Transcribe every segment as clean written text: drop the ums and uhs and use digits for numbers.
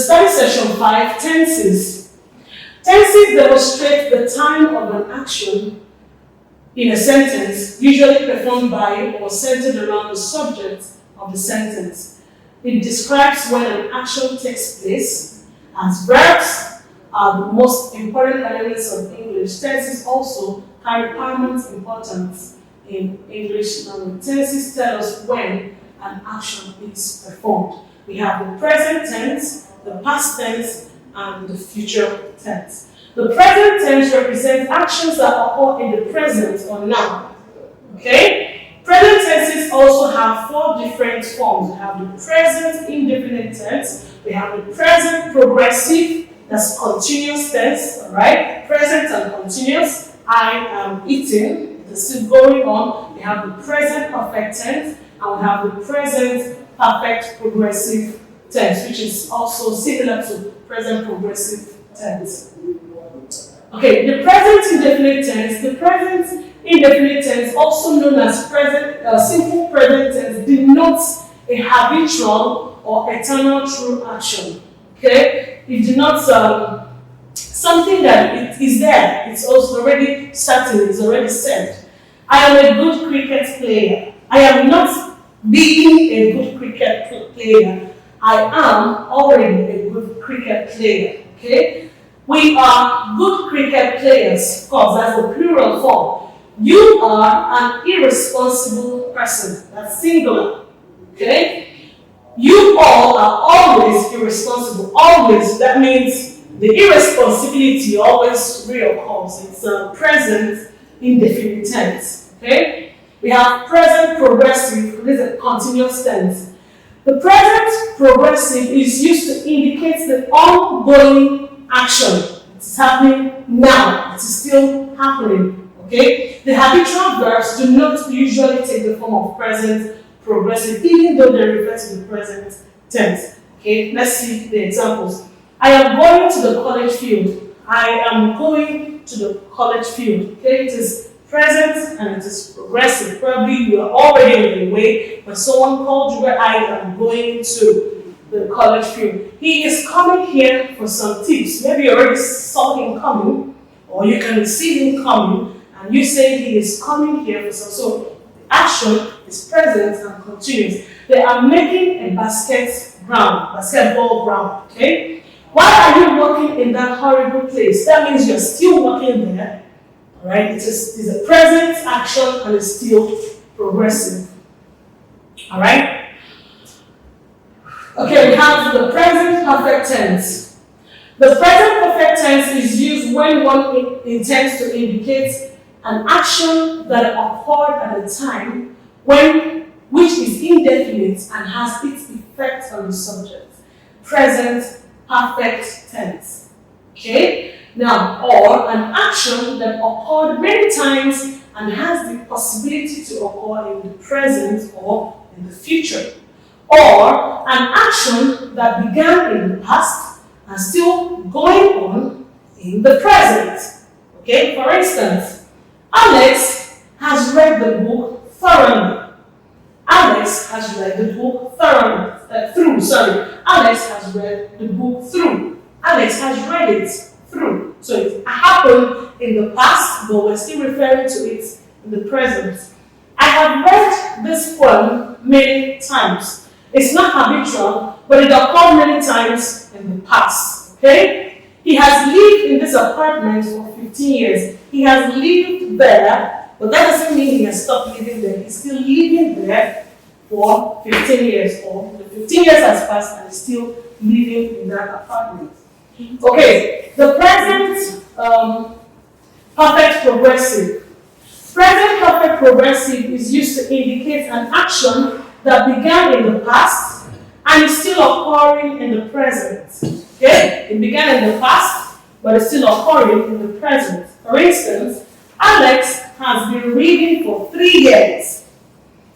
study session 5, tenses. Tenses demonstrate the time of an action in a sentence, usually performed by or centered around the subject of the sentence. It describes when an action takes place. As verbs are the most important elements of English, tenses also carry paramount importance in English language. Tenses tell us when an action is performed. We have the present tense, the past tense, and the future tense. The present tense represents actions that occur in the present or now. Okay? Present tenses also have 4 different forms. We have the present indefinite tense, we have the present progressive, that's continuous tense, alright? Present and continuous. I am eating, it's still going on. We have the present perfect tense, and we have the present perfect progressive tense, which is also similar to present progressive tense. Okay, the present indefinite tense. The present indefinite tense, also known as simple present tense, denotes a habitual or eternal true action. Okay, it denotes something that it is there. It's also already certain. It's already said. I am a good cricket player. I am not being a good cricket player. I am already a good cricket player. Okay, we are good cricket players. Of course, that's the plural form. You are an irresponsible person. That's singular. Okay? You all are always irresponsible. Always. That means the irresponsibility always reoccurs. It's a present indefinite tense. Okay? We have present progressive. This is a continuous tense. The present progressive is used to indicate the ongoing action. It's happening now. It is still happening. Okay? The habitual verbs do not usually take the form of present progressive, even though they refer to the present tense. Okay? Let's see the examples. I am going to the college field. I am going to the college field. Okay? It is present and it is progressive. Probably you are already on your way, but someone called you where I am going to the college field. He is coming here for some tips. Maybe you already saw him coming, or you can see him coming, and you say he is coming here for some. So the action is present and continuous. They are making a basketball ground. Okay? Why are you working in that horrible place? That means you're still working there. Alright? It is a present action and it's still progressive. Alright? Okay, we have the present perfect tense. The present perfect tense is used when one intends to indicate an action that occurred at a time which is indefinite and has its effect on the subject. Present perfect tense. Okay? Now, or an action that occurred many times and has the possibility to occur in the present or in the future. Or an action that began in the past and still going on in the present. Okay? For instance, Alex has read the book thoroughly. Alex has read the book through. Alex has read the book through. Alex has read it through. So it happened in the past, but we're still referring to it in the present. I have read this poem many times. It's not habitual, but it occurred many times in the past. Okay? He has lived in this apartment for 15 years. He has lived there, but that doesn't mean he has stopped living there. He's still living there for 15 years, or the 15 years has passed and he's still living in that apartment. Okay, the present perfect progressive. Present perfect progressive is used to indicate an action that began in the past and is still occurring in the present. Okay? It began in the past, but it's still occurring in the present. For instance, Alex has been reading for 3 years.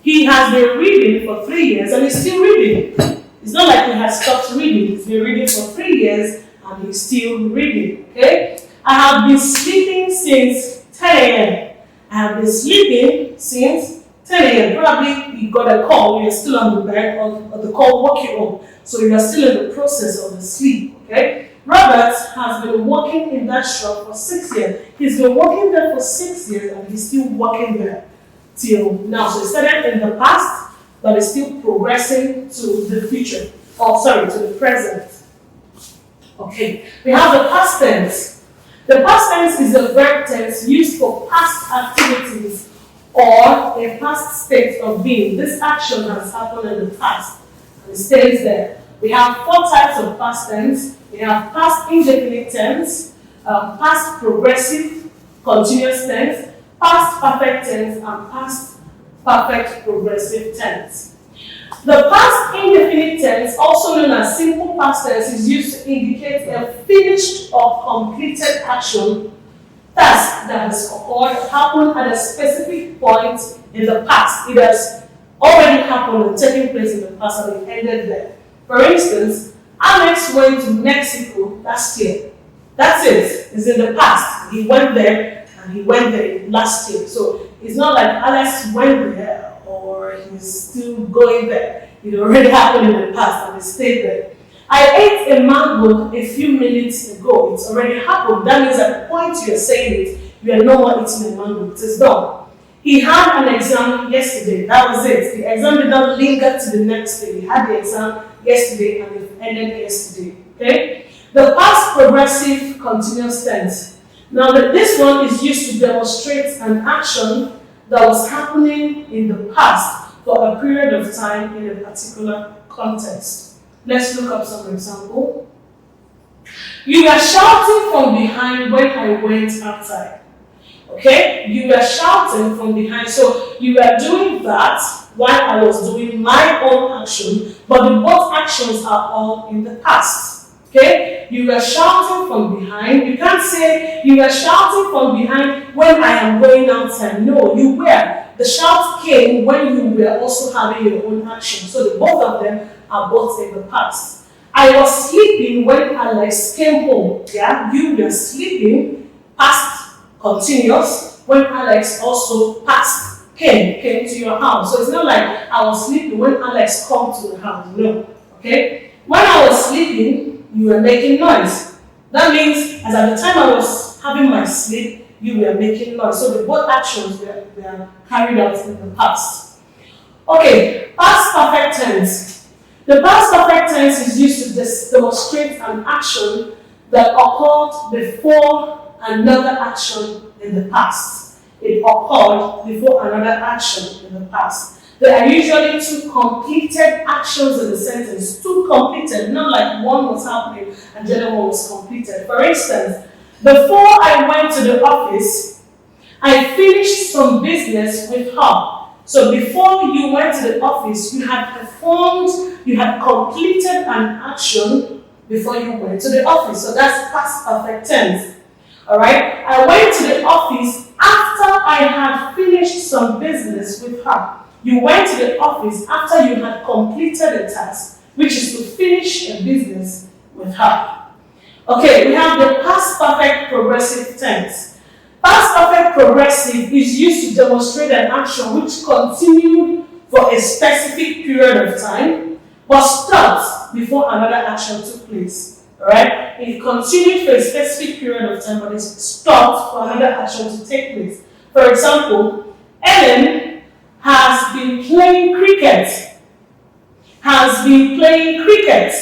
He has been reading for 3 years and he's still reading. It's not like he has stopped reading. He's been reading for 3 years and he's still reading. Okay? I have been sleeping since 10 a.m. I have been sleeping since 10 a.m. Probably you got a call, you're still on the bed, or the call woke you up. So you are still in the process of the sleep, okay? Robert has been working in that shop for 6 years. He's been working there for 6 years and he's still working there till now. So he started in the past, but is still progressing to the future. Oh, sorry, to the present. Okay, we have the past tense. The past tense is a verb tense used for past activities or a past state of being. This action has happened in the past and it stays there. We have 4 types of past tense. We have past indefinite tense, past progressive continuous tense, past perfect tense, and past perfect progressive tense. The past indefinite tense, also known as simple past tense, is used to indicate a finished or completed action, task that has occurred, happened at a specific point in the past. It has already happened and taken place in the past and it ended there. For instance, Alex went to Mexico last year. That's it. It's in the past. He went there and he went there last year. So it's not like Alex went there or he's still going there. It already happened in the past and it stayed there. I ate a mango a few minutes ago. It's already happened. That means at the point you are saying it, you are no more eating a mango. It is done. He had an exam yesterday. That was it. The exam did not linger to the next day. He had the exam yesterday and it ended yesterday. Okay? The past progressive continuous tense. Now this one is used to demonstrate an action that was happening in the past for a period of time in a particular context. Let's look up some example. You were shouting from behind when I went outside. Okay, you were shouting from behind, so you were doing that while I was doing my own action, but the both actions are all in the past. Okay, you were shouting from behind. You can't say you were shouting from behind when I am going outside. No, you were. The shout came when you were also having your own action. So the both of them are both in the past. I was sleeping when Alex came home. Yeah, you were sleeping, past continuous, when Alex also came to your house. So it's not like I was sleeping when Alex came to the house. No. Okay? When I was sleeping, you were making noise. That means, as at the time I was having my sleep, you were making noise. So the both actions were carried out in the past. Okay, past perfect tense. The past perfect tense is used to demonstrate an action that occurred before another action in the past. It occurred before another action in the past. There are usually 2 completed actions in the sentence. 2 completed, not like one was happening and the other one was completed. For instance, before I went to the office, I finished some business with her. So before you went to the office, you had performed, you had completed an action before you went to the office. So that's past perfect tense. Alright, I went to the office after I had finished some business with her. You went to the office after you had completed a task, which is to finish a business with her. Okay, we have the past perfect progressive tense. Past perfect progressive is used to demonstrate an action which continued for a specific period of time, but stopped before another action took place. Alright? It continued for a specific period of time, but it stopped for another action to take place. For example, Ellen has been playing cricket. Has been playing cricket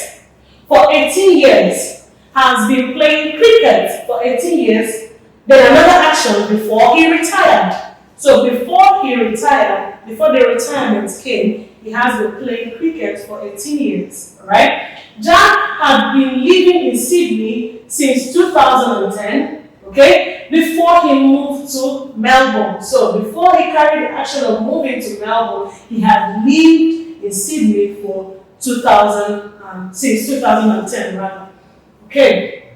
for 18 years. Has been playing cricket for 18 years. Then another action before he retired. So before he retired, before the retirement came, he has been playing cricket for 18 years. Alright? Jack had been living in Sydney since 2010, okay, before he moved to Melbourne. So before he carried the action of moving to Melbourne, he had lived in Sydney for since 2010, rather. Okay.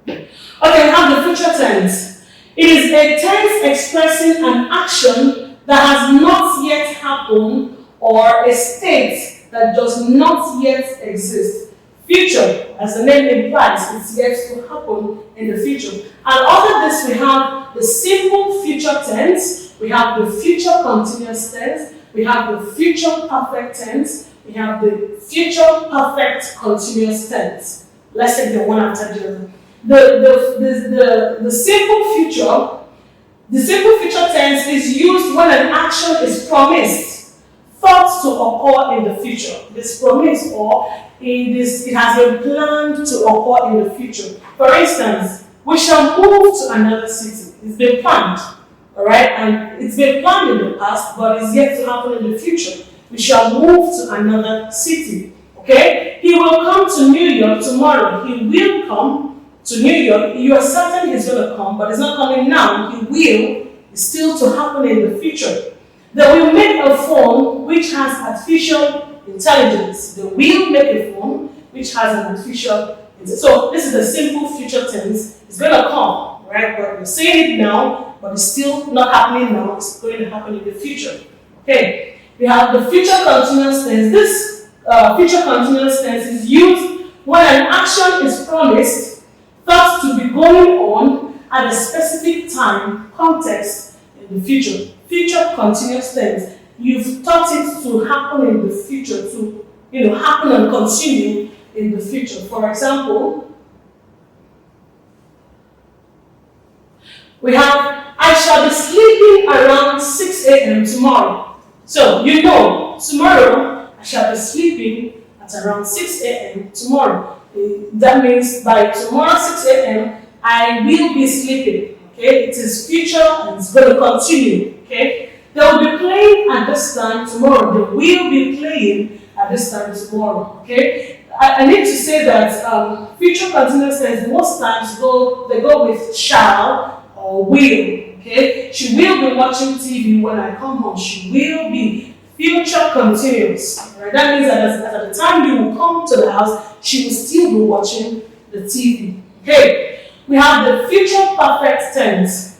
Okay, we have the future tense. It is a tense expressing an action that has not yet happened or a state that does not yet exist. Future, as the name implies, it's yet to happen in the future. And under this we have the simple future tense, We have the future continuous tense, we have the future perfect tense, we have the future perfect continuous tense. Let's take them one after the other. The simple future tense is used when an action is promised, thought to occur in the future. It is promised or it has been planned to occur in the future. For instance, we shall move to another city. It's been planned, all right? And it's been planned in the past, but it's yet to happen in the future. We shall move to another city, okay? He will come to New York tomorrow. He will come to New York. You are certain he's going to come, but it's not coming now. He will. It's still to happen in the future. They will make a phone which has artificial intelligence. They will make a phone which has an artificial intelligence. So this is the simple future tense. It's going to come, right? But we're saying it now, but it's still not happening now. It's going to happen in the future. Okay. We have the future continuous tense. This future continuous tense is used when an action is promised, thought to be going on at a specific time, context in the future. Future continuous tense. You've thought it to happen in the future, to happen and continue in the future. For example, we have, I shall be sleeping around 6 a.m. tomorrow. So, tomorrow I shall be sleeping at around 6 a.m. tomorrow. That means by tomorrow 6 a.m. I will be sleeping. Okay, it is future and it's going to continue. Okay, they will be playing at this time tomorrow. They will be playing at this time tomorrow. Okay, I need to say that future continuous tense most times they go with shall or will. Okay, she will be watching TV when I come home. She will be future continuous. Right? That means that at the time you will come to the house, she will still be watching the TV. Okay, we have the future perfect tense.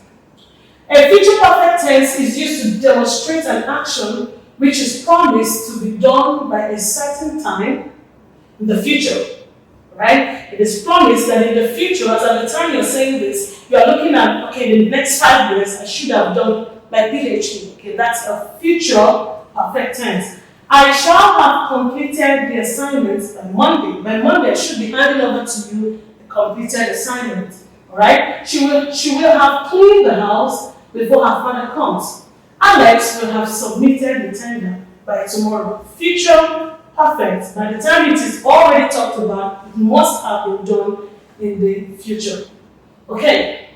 A future perfect tense is used to demonstrate an action which is promised to be done by a certain time in the future. Right? It is promised that in the future, as at the time you're saying this, you are looking at, okay, in the next 5 years, I should have done my PhD. Okay, that's a future perfect tense. I shall have completed the assignments by Monday. By Monday, I should be handing over to you the completed assignment. All right? She will have cleaned the house before her father comes. Alex will have submitted the tender by tomorrow. Future perfect. By the time it is already talked about, it must have been done in the future. Okay.